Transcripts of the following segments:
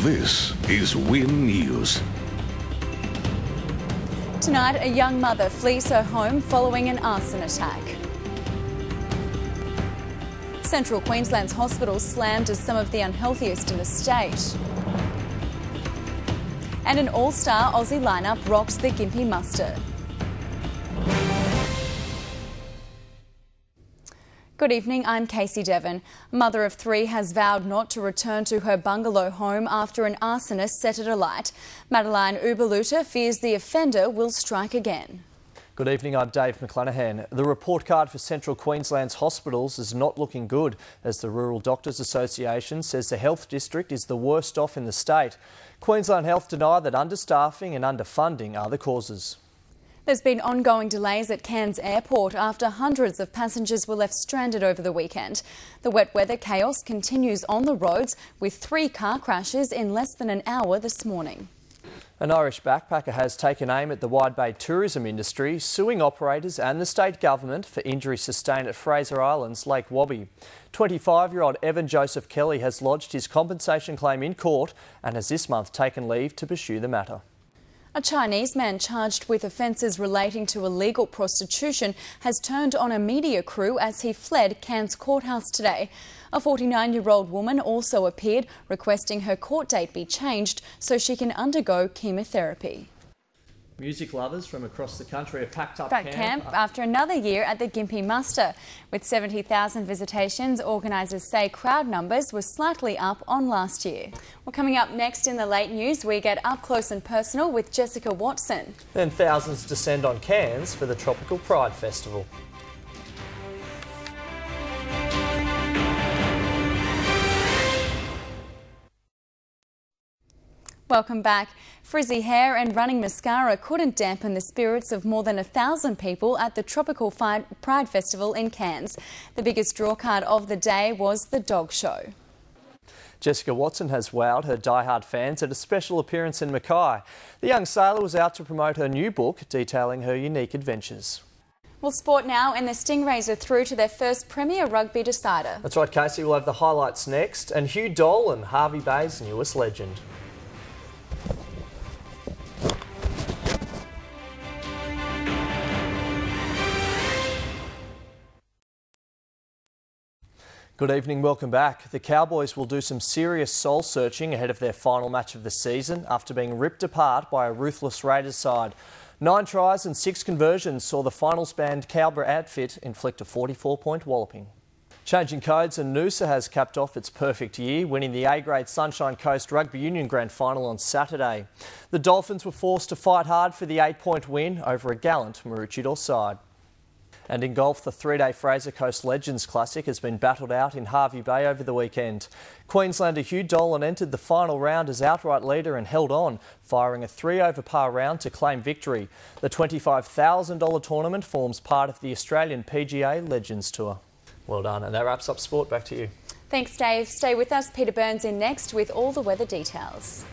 This is Win News. Tonight, a young mother flees her home following an arson attack. Central Queensland's hospitals slammed as some of the unhealthiest in the state. And an all-star Aussie lineup rocks the Gympie muster. Good evening, I'm Casey Devin. A mother of three has vowed not to return to her bungalow home after an arsonist set it alight. Madeline Uberluta fears the offender will strike again. Good evening, I'm Dave McLenaghan. The report card for Central Queensland's hospitals is not looking good, as the Rural Doctors Association says the health district is the worst off in the state. Queensland Health deny that understaffing and underfunding are the causes. There's been ongoing delays at Cairns Airport after hundreds of passengers were left stranded over the weekend. The wet weather chaos continues on the roads, with 3 car crashes in less than an hour this morning. An Irish backpacker has taken aim at the Wide Bay tourism industry, suing operators and the state government for injuries sustained at Fraser Island's Lake Wabi. 25-year-old Evan Joseph Kelly has lodged his compensation claim in court and has this month taken leave to pursue the matter. A Chinese man charged with offences relating to illegal prostitution has turned on a media crew as he fled Cairns courthouse today. A 49-year-old woman also appeared, requesting her court date be changed so she can undergo chemotherapy. Music lovers from across the country have packed up camp after another year at the Gympie muster. With 70,000 visitations, organisers say crowd numbers were slightly up on last year. Well, coming up next in the late news, we get up close and personal with Jessica Watson. Then thousands descend on Cairns for the Tropical Pride Festival. Welcome back. Frizzy hair and running mascara couldn't dampen the spirits of more than 1,000 people at the Tropical Pride Festival in Cairns. The biggest drawcard of the day was the dog show. Jessica Watson has wowed her die-hard fans at a special appearance in Mackay. The young sailor was out to promote her new book detailing her unique adventures. Well, sport now, and the Stingrays are through to their first Premier Rugby decider. That's right, Casey. We'll have the highlights next. And Hugh Dolan, Harvey Bay's newest legend. Good evening, welcome back. The Cowboys will do some serious soul searching ahead of their final match of the season after being ripped apart by a ruthless Raiders side. 9 tries and 6 conversions saw the finals-banned Cowboy outfit inflict a 44-point walloping. Changing codes, and Noosa has capped off its perfect year, winning the A-grade Sunshine Coast Rugby Union Grand Final on Saturday. The Dolphins were forced to fight hard for the 8-point win over a gallant Maroochydore side. And in golf, the 3-day Fraser Coast Legends Classic has been battled out in Harvey Bay over the weekend. Queenslander Hugh Dolan entered the final round as outright leader and held on, firing a 3-over-par round to claim victory. The $25,000 tournament forms part of the Australian PGA Legends Tour. Well done, and that wraps up sport. Back to you. Thanks, Dave. Stay with us. Peter Byrne's in next with all the weather details.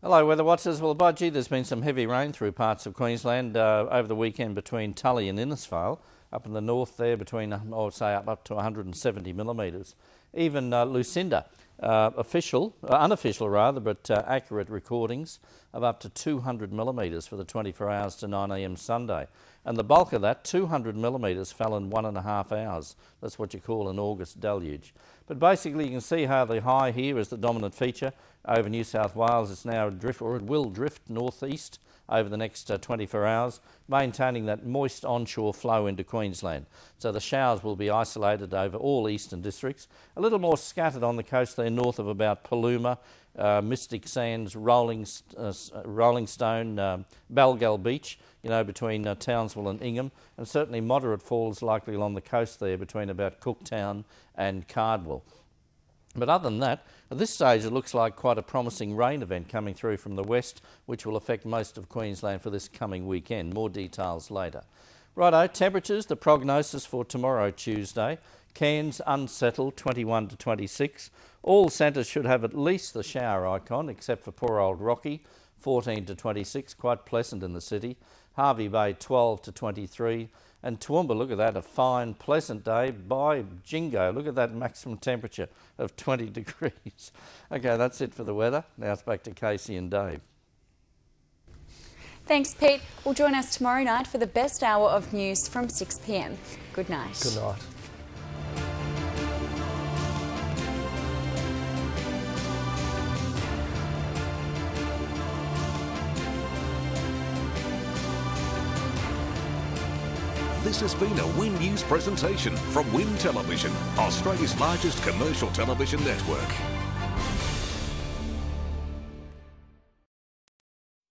Hello, weather watchers. Well, budgie, there's been some heavy rain through parts of Queensland over the weekend between Tully and Innisfail. Up in the north there between, I would say, up to 170 millimetres. Even Lucinda, unofficial rather, but accurate recordings of up to 200 millimetres for the 24 hours to 9 a.m. Sunday. And the bulk of that, 200 millimetres, fell in 1.5 hours. That's what you call an August deluge. But basically you can see how the high here is the dominant feature over New South Wales. It's now it will drift northeast over the next 24 hours, maintaining that moist onshore flow into Queensland. So the showers will be isolated over all eastern districts, a little more scattered on the coast there north of about Paluma, Mystic Sands, Rolling Stone, Balgal Beach, between Townsville and Ingham, and certainly moderate falls likely along the coast there between about Cooktown and Cardwell. But other than that, at this stage it looks like quite a promising rain event coming through from the west, which will affect most of Queensland for this coming weekend. More details later. Righto, temperatures, the prognosis for tomorrow, Tuesday. Cairns unsettled, 21 to 26. All centres should have at least the shower icon, except for poor old Rocky, 14 to 26, quite pleasant in the city. Hervey Bay 12 to 23. And Toowoomba, look at that, a fine, pleasant day. By jingo, look at that maximum temperature of 20 degrees. Okay, that's it for the weather. Now it's back to Casey and Dave. Thanks, Pete. Well, join us tomorrow night for the best hour of news from 6 p.m. Good night. Good night. This has been a Win News presentation from Win Television, Australia's largest commercial television network.